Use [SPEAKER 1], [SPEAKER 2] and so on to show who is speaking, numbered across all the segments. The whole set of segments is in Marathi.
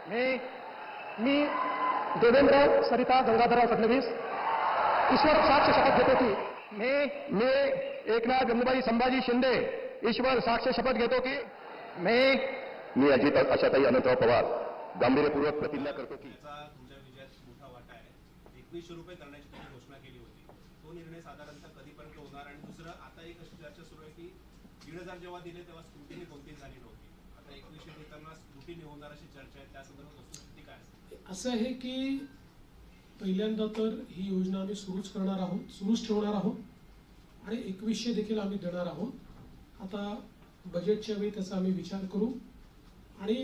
[SPEAKER 1] मी देवेंद्र सरिता गंगाधरराव फडणवीस ईश्वर साक्ष शपथ घेतो की मी एकनाथ गंगूबाई संभाजी शिंदे ईश्वर साक्ष शपथ घेतो की मी अजित आशाताई अनंतराव पवार गांभीर्यपूर्वक प्रतिज्ञा करतो की
[SPEAKER 2] तुमच्या विजयात मोठा वाटा आहे. 2100 रुपये करण्याची तुम्ही घोषणा केली होती. तो निर्णय साधारणतः कधीपर्यंत होणार? आणि दुसरं, आता एक अशी चर्चा सुरू आहे की 1500 जेव्हा दिले तेव्हा स्क्रुटिनी कोणतीच झाली नव्हती. आता 2100 देताना स्क्रुटिनी होणार अशी चर्चा आहे. त्या संदर्भात वस्तुस्थिती काय आहे?
[SPEAKER 3] असं आहे की पहिल्यांदा तर ही योजना आम्ही सुरूच ठेवणार आहोत आणि 2100 देखील आम्ही देणार आहोत. आता बजेटच्या वेळी त्याचा आम्ही विचार करू आणि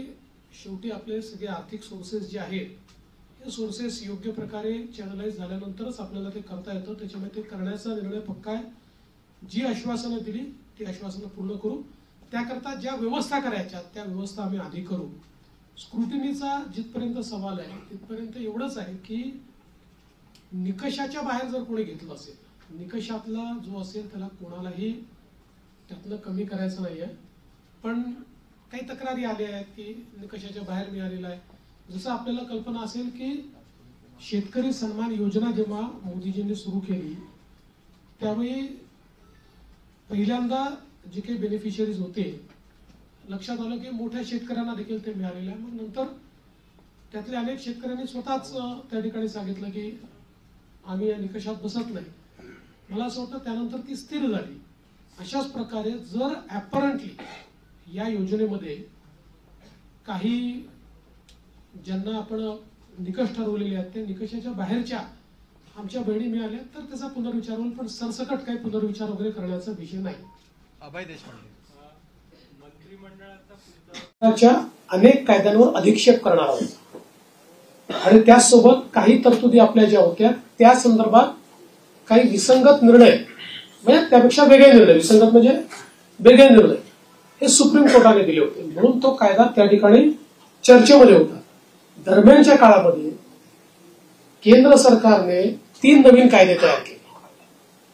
[SPEAKER 3] शेवटी आपले सगळे आर्थिक सोर्सेस जे आहेत हे सोर्सेस योग्य प्रकारे चॅनलाइज झाल्यानंतरच आपल्याला ते करता येतं. त्याच्यामुळे ते करण्याचा निर्णय पक्का आहे. जी आश्वासनं दिली ती आश्वासनं पूर्ण करू. त्याकरता ज्या व्यवस्था करायच्या त्या व्यवस्था आम्ही आधी करू. स्क्रुटिनीचा जिथपर्यंत सवाल आहे तिथपर्यंत एवढंच आहे की निकषाच्या बाहेर जर कोणी घेतलं असेल, निकषातला जो असेल त्याला कोणालाही त्यातलं कमी करायचं नाही आहे. पण काही तक्रारी आल्या आहेत की निकषाच्या बाहेर मिळालेला आहे. जसं आपल्याला कल्पना असेल की शेतकरी सन्मान योजना जेव्हा मोदीजींनी सुरू केली त्यावेळी पहिल्यांदा जे काही बेनिफिशियरीज होते लक्षात आलं की मोठ्या शेतकऱ्यांना देखील ते मिळालेलं आहे. मग नंतर त्यातल्या अनेक शेतकऱ्यांनी स्वतःच त्या ठिकाणी सांगितलं की आम्ही या निकषात बसत नाही. मला असं वाटतं त्यानंतर ती स्थिर झाली. अशाच प्रकारे जर ॲपरंटली या योजनेमध्ये काही ज्यांना आपण निकष ठरवलेले आहेत त्या निकषाच्या बाहेरच्या आमच्या बहिणी मिळाल्या तर त्याचा पुनर्विचार होईल. पण सरसकट काही पुनर्विचार वगैरे करण्याचा विषय नाही.
[SPEAKER 4] अभय देशपांडे
[SPEAKER 3] मंत्रिमंडळाच्या अनेक कायद्यांवर अधिक्षेप करणार आहोत आणि त्याचसोबत काही तरतुदी आपल्या ज्या होत्या त्या संदर्भात काही विसंगत निर्णय म्हणजे त्यापेक्षा वेगळे निर्णय, विसंगत म्हणजे वेगळे निर्णय हे सुप्रीम कोर्टाने दिले होते. म्हणून तो कायदा त्या ठिकाणी चर्चेमध्ये होता. दरम्यानच्या काळामध्ये केंद्र सरकारने 3 नवीन कायदे तयार केले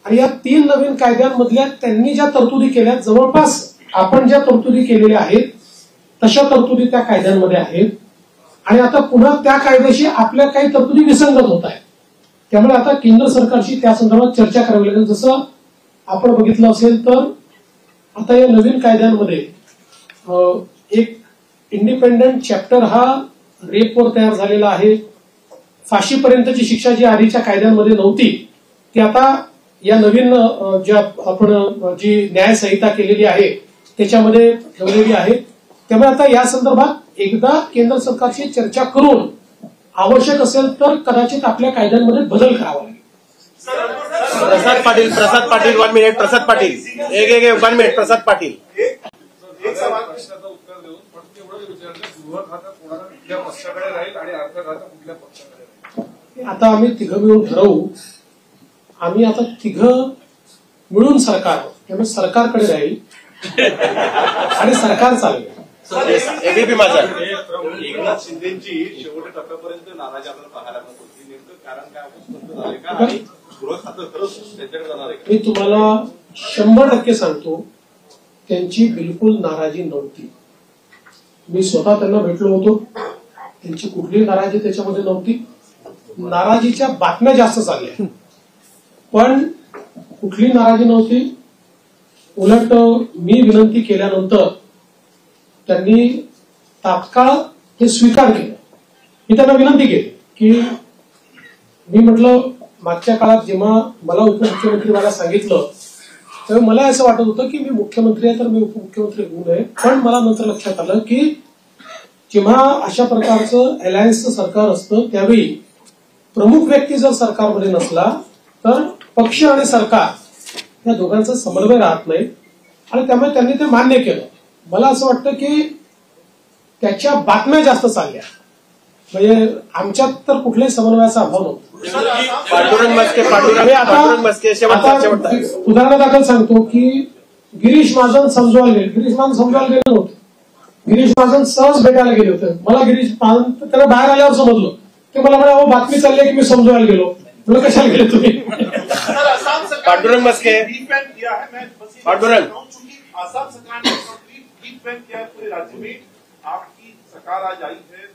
[SPEAKER 3] आणि या 3 नवीन कायद्यांमधल्या त्यांनी ज्या तरतुदी केल्या जवळपास आपण ज्या तरतुदी केलेल्या आहेत तशा तरतुदी त्या कायद्यांमध्ये आहेत आणि आता पुन्हा त्या कायद्याशी आपल्या काही तरतुदी विसंगत होत आहेत. त्यामुळे आता केंद्र सरकारशी त्या संदर्भात चर्चा करावी लागेल. जसं आपण बघितलं असेल तर आता या नवीन कायद्यांमध्ये एक इंडिपेंडंट चॅप्टर हा रेपवर तयार झालेला आहे. फाशीपर्यंतची शिक्षा जी आधीच्या कायद्यांमध्ये नव्हती ती आता या नवीन ज्या आपण जी न्यायसंहिता केलेली आहे त्याच्यामध्ये ठेवलेली आहे. त्यामुळे आता या संदर्भात एकदा केंद्र सरकारशी चर्चा करून आवश्यक असेल तर कदाचित आपल्या कायद्यांमध्ये बदल करावा लागेल.
[SPEAKER 4] प्रसाद पाटील 1 मिनिट. प्रसाद पाटील एक 1 मिनिट. प्रसाद पाटील
[SPEAKER 5] एक सवाल प्रश्नाचं उत्तर देऊन फक्त एवढं विचारलं, गृह खातं कोणाला कुठल्या पक्षाकडे राहील आणि अर्थ खातं कुठल्या पक्षाकडे राहील?
[SPEAKER 3] आता आम्ही तिघं मिळून ठरवू. आम्ही आता तिघं मिळून सरकार त्यामुळे सरकारकडे राहील आणि सरकार चालेल.
[SPEAKER 4] एबीपी माझा
[SPEAKER 5] एकनाथ शिंदेची शेवटच्या टप्प्यापर्यंत नाराजी आपल्याला पाहायला मिळत होती. नेमकं कारण काय स्पष्ट झालंय का आणि गृह खातं खरंच त्यांच्याकडे जाणार आहे का?
[SPEAKER 3] मी तुम्हाला 100% सांगतो त्यांची बिलकुल नाराजी नव्हती. मी स्वतः त्यांना भेटलो होतो. त्यांची कुठलीही नाराजी त्याच्यामध्ये नव्हती. नाराजीच्या बातम्या जास्त चालल्या पण कुठली नाराजी नव्हती. उलट मी विनंती केल्यानंतर त्यांनी तात्काळ हे स्वीकार केलं. मी त्यांना विनंती केली की मी म्हटलं मागच्या काळात जेव्हा मला उपमुख्यमंत्री मला सांगितलं तेव्हा मला असं वाटत होतं की मी मुख्यमंत्री आहे तर मी उपमुख्यमंत्री होऊ नये. पण मला नंतर लक्षात आलं की जेव्हा अशा प्रकारचं अलायन्सचं सरकार असतं त्यावेळी प्रमुख व्यक्ती जर सरकारमध्ये नसला तर पक्ष आणि सरकार या दोघांचा समन्वय राहत नाही आणि त्यामुळे त्यांनी ते मान्य केलं. मला असं वाटतं की त्याच्या बातम्या जास्त चालल्या म्हणजे आमच्यात तर कुठल्याही समन्वयाचा अभाव नव्हता. उदाहरणादाखल सांगतो की गिरीश महाजन समजवायला गेले नव्हते. गिरीश महाजन सहज भेटायला गेले होते. मला गिरीश महाजन त्याला बाहेर आल्यावर समजलं ते मला म्हणे बातमी चालली की मी समजवायला गेलो. मला कशाला गेले तुम्ही?
[SPEAKER 4] पांडुरंग मस्के
[SPEAKER 5] आसाम सरकार ने पूरे राज्य में आपकी सरकार आज आई है.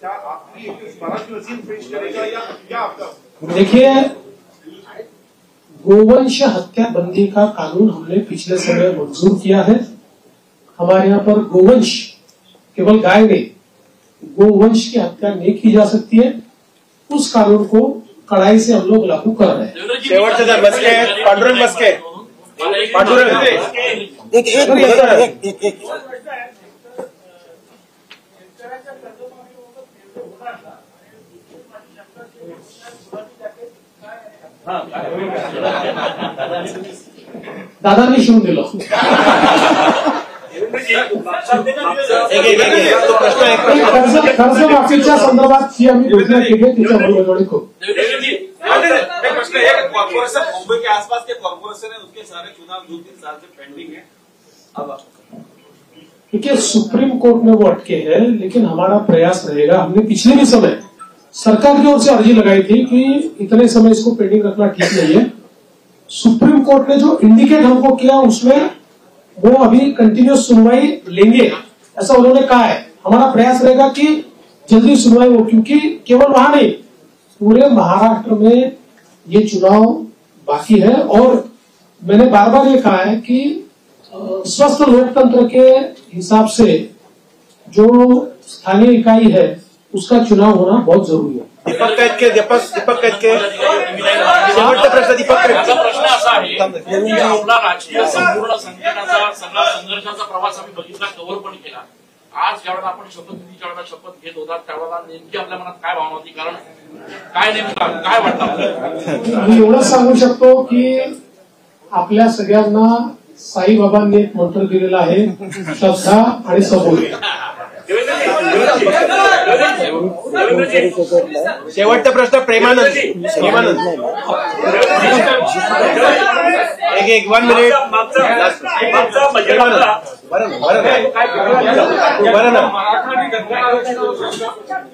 [SPEAKER 6] क्या आपकी महाराष्ट्र वसीम पेश करेगा या क्या आपका?
[SPEAKER 3] देखिए, गोवंश हत्या बंदी का कानून हमने पिछले समय मंजूर किया है। हमारे यहाँ पर गोवंश केवल गाय नहीं, गोवंश की हत्या नहीं की जा सकती है। उस कानून को कड़ाई से हम लोग लागू कर रहे हैं।
[SPEAKER 4] शेवटचे जर बसके पांडुरंग बसके पांडुरंग एक
[SPEAKER 3] दादांनी शिवून दिलं. कर्जमाफीच्या संदर्भात जी आम्ही घोषणा केली त्याच्या अंमलबजावणी करू.
[SPEAKER 5] प्रश्न है कि कॉर्पोरेशन मुंबई के आसपास के कॉर्पोरेशन है, उसके सारे चुनाव 2-3 साल से पेंडिंग है. अब
[SPEAKER 3] देखिए, सुप्रीम कोर्ट में वो अटके हैं, लेकिन हमारा प्रयास रहेगा. हमने पिछले भी समय सरकार की ओर से अर्जी लगाई थी कि इतने समय इसको पेंडिंग रखना ठीक नहीं है. सुप्रीम कोर्ट ने जो इंडिकेट हमको किया उसमें वो अभी कंटिन्यूस सुनवाई लेंगे, ऐसा उन्होंने कहा है. हमारा प्रयास रहेगा कि जल्दी सुनवाई हो, क्योंकि केवल वहां नहीं, पूरे महाराष्ट्र में ये चुनाव बाकी है. और मैंने बार बार ये कहा है कि स्वस्थ लोकतंत्र के हिसाब से जो स्थानीय इकाई है उसका चुनाव होना बहुत जरूरी है.
[SPEAKER 4] दीपक कैतके शेवटचा प्रश्न दीपक कैतके.
[SPEAKER 7] प्रश्न असा आहे की आपला राजकीय संपूर्ण संघटनाचा सगळा संघर्षाचा प्रवास आम्ही बघितला, कव्हर पण केला. आज ज्यावेळेला आपण शपथविधीच्या वेळेला शपथ घेत होता त्यावेळेला नेमकी आपल्या मनात काय भावना होती, कारण काय नेमकं काय वाटतं?
[SPEAKER 3] मी एवढंच सांगू शकतो की आपल्या सगळ्यांना साईबाबांनी एक मंत्र दिलेला आहे, श्रद्धा आणि सबुरी.
[SPEAKER 4] शेवटचा प्रश्न प्रेमानंद एक 1 मिनिट. बरं ना,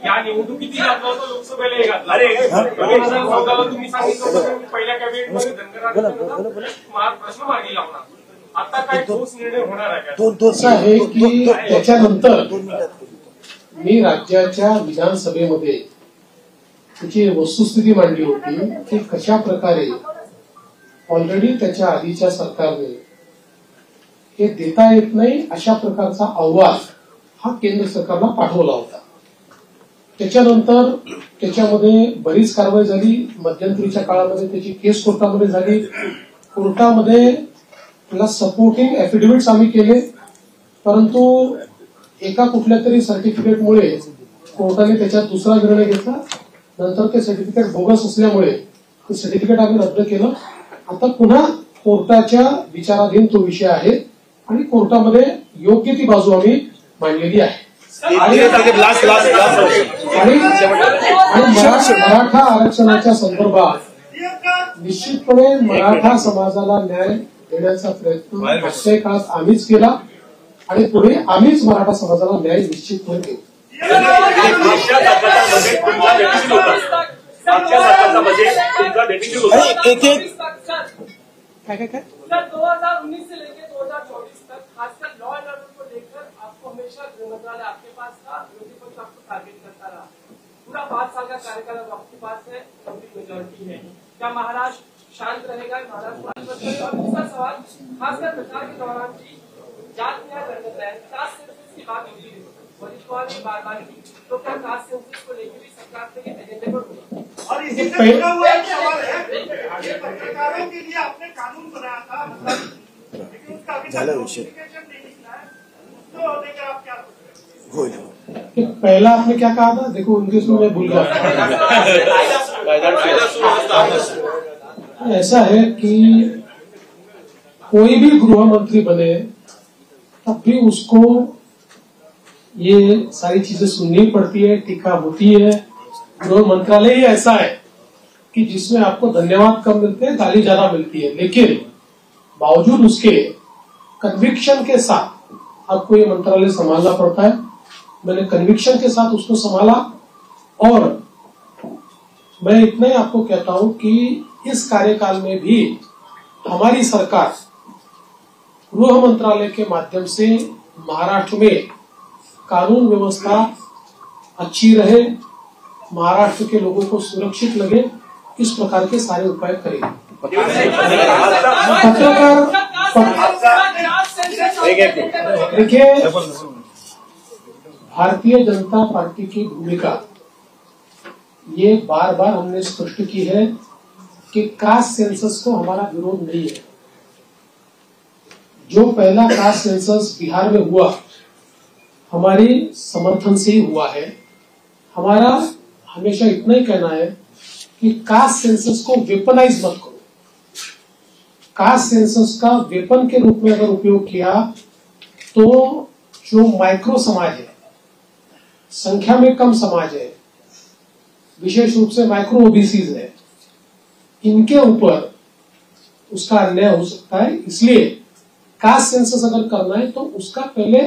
[SPEAKER 6] या निवडणुकीतील लोकसभेला येतात. तुम्ही सांगितलं पहिल्या कॅबिनेटमध्ये धनगरांना प्रश्न मार्गी लावणार. आता काय ठोस निर्णय होणार आहे का?
[SPEAKER 3] असं आहे की त्याच्यानंतर मी राज्याच्या विधानसभेमध्ये त्याची वस्तुस्थिती मांडली होती की कशा प्रकारे ऑलरेडी त्याच्या आधीच्या सरकारने हे देता येत नाही अशा प्रकारचा अहवाल हा केंद्र सरकारला पाठवला होता. त्याच्यानंतर त्याच्यामध्ये बरीच कारवाई झाली. मध्यंतरीच्या काळामध्ये त्याची केस कोर्टामध्ये झाली. कोर्टामध्ये त्याला सपोर्टिंग एफिडेव्हिट्स आम्ही केले, परंतु एका कुठल्या तरी सर्टिफिकेटमुळे कोर्टाने त्याच्यात दुसरा निर्णय घेतला. नंतर ते सर्टिफिकेट बोगस असल्यामुळे ते सर्टिफिकेट आम्ही रद्द केलं. आता पुन्हा कोर्टाच्या विचाराधीन तो विषय आहे आणि कोर्टामध्ये योग्य ती बाजू आम्ही मांडलेली आहे. आणि मराठा आरक्षणाच्या संदर्भात निश्चितपणे मराठा समाजाला न्याय देण्याचा प्रयत्न मागच्या काळात आम्हीच केला आणि पुढे आम्हीच मराठा समाजाला न्याय निश्चितपणे देऊ.
[SPEAKER 8] सर 2019 से लेकर 2024 तक खासकर लॉ एंड ऑर्डर को लेकर आपको हमेशा गृह मंत्रालय आपके पास था, विरोधी पक्ष आपको टारगेट करता रहा. पूरा 5 साल का कार्यकाल अब आपके पास है, मेजोरिटी है. क्या महाराष्ट्र शांत रहेगा? महाराष्ट्र. और दूसरा सवाल, खासकर प्रचार के दौरान की जात न्याय करता है, कास्ट सेंसस की बात होती है वरिष्ठवाद ने बार बार की, तो क्या कास्ट सेंसस को लेकर भी सरकार के एजेंडे पर होगा? और इसी से जुड़ा हुआ एक सवाल है, ये पत्रकारों के लिए आपने कानून बनाया था, लेकिन उसका अभी तक नोटिफिकेशन नहीं निकला है, उसको लेकर आप क्या सोच रहे हैं?
[SPEAKER 3] पहला आपने क्या कहा था? देखो इंग्लिश में मैं भूल गया. ऐसा है कि कोई भी गृह मंत्री बने तब भी उसको ये सारी चीजें सुननी पड़ती है, टीका होती है. गृह मंत्रालय ही ऐसा है कि जिसमें आपको धन्यवाद कम मिलते हैं, गाली ज्यादा मिलती है, लेकिन बावजूद उसके कन्विक्शन के साथ आपको ये मंत्रालय संभालना पड़ता है. मैंने कन्विक्शन के साथ उसको संभाला और मैं इतना ही आपको कहता हूं कि इस कार्यकाल में भी हमारी सरकार गृह मंत्रालय के माध्यम से महाराष्ट्र में कानून व्यवस्था अच्छी रहे, महाराष्ट्र के लोगों को सुरक्षित लगे, इस प्रकार के सारे उपाय करेंगे। देखिए, भारतीय जनता पार्टी की भूमिका ये बार बार हमने स्पष्ट की है कि कास्ट सेंसस को हमारा विरोध नहीं है। जो पहला कास्ट सेंसस बिहार में हुआ हमारे समर्थन से ही हुआ है। हमारा हमेशा इतना ही कहना है कि कास्ट सेंसस को वेपनाइज मत करो। कास्ट सेंसस का वेपन के रूप में अगर उपयोग किया तो जो माइक्रो समाज है, संख्या में कम समाज है, विशेष रूप से माइक्रो ओबीसीज है, इनके ऊपर उसका अन्याय हो सकता है। इसलिए कास्ट सेंसस अगर करना है तो उसका पहले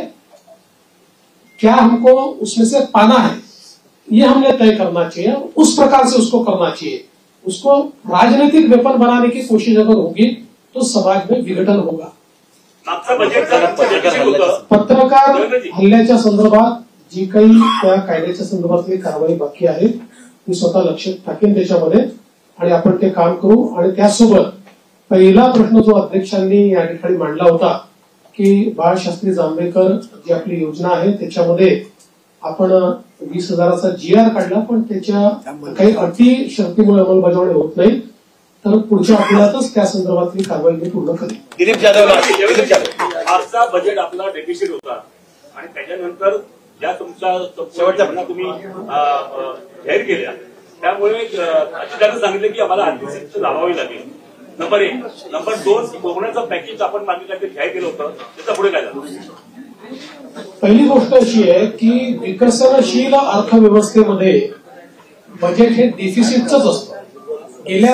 [SPEAKER 3] क्या हमको उसमें से पाना है ये हमने तय करना चाहिए, उस प्रकार से उसको करना चाहिए। उसको राजनीतिक वेपन बनाने की कोशिश अगर होगी तो समाज में विघटन होगा। पत्रकार हल्ल्याच्या संदर्भात जी काही त्या कायद्याच्या संदर्भातली कारवाई बाकी आहे मी स्वतः लक्ष टाकेन त्याच्यामध्ये आणि आपण ते काम करू। आणि त्यासोबत पहिला प्रश्न जो अध्यक्षांनी या ठिकाणी मांडला होता की बाळशास्त्री जांभेकर जी आपली योजना आहे त्याच्यामध्ये आपण 20,000चा GR काढला, पण त्याच्या काही अटी शर्तीमुळे अंमलबजावणी होत नाही, तर पुढच्या आठवड्यातच त्या संदर्भातली कारवाई मी पूर्ण करेन।
[SPEAKER 9] दिलीप जाधव, आजचा बजेट आपला डेफिसिट होता आणि त्याच्यानंतर ज्या तुमच्या शेवटच्या घटना तुम्ही जाहीर केल्या त्यामुळे अजितांनी सांगितलं की आम्हाला आर्थिक स्थिती लावावी लागेल। नंबर 1. नंबर 2, कोरोनाचं पॅकेज आपण मागितलं ते जाहीर केलं होतं, त्याचा पुढे काय झालं?
[SPEAKER 3] पहिली गोष्ट अशी आहे की विकसनशील अर्थव्यवस्थेमध्ये बजेट हे डिफिसिटच असतं। गेल्या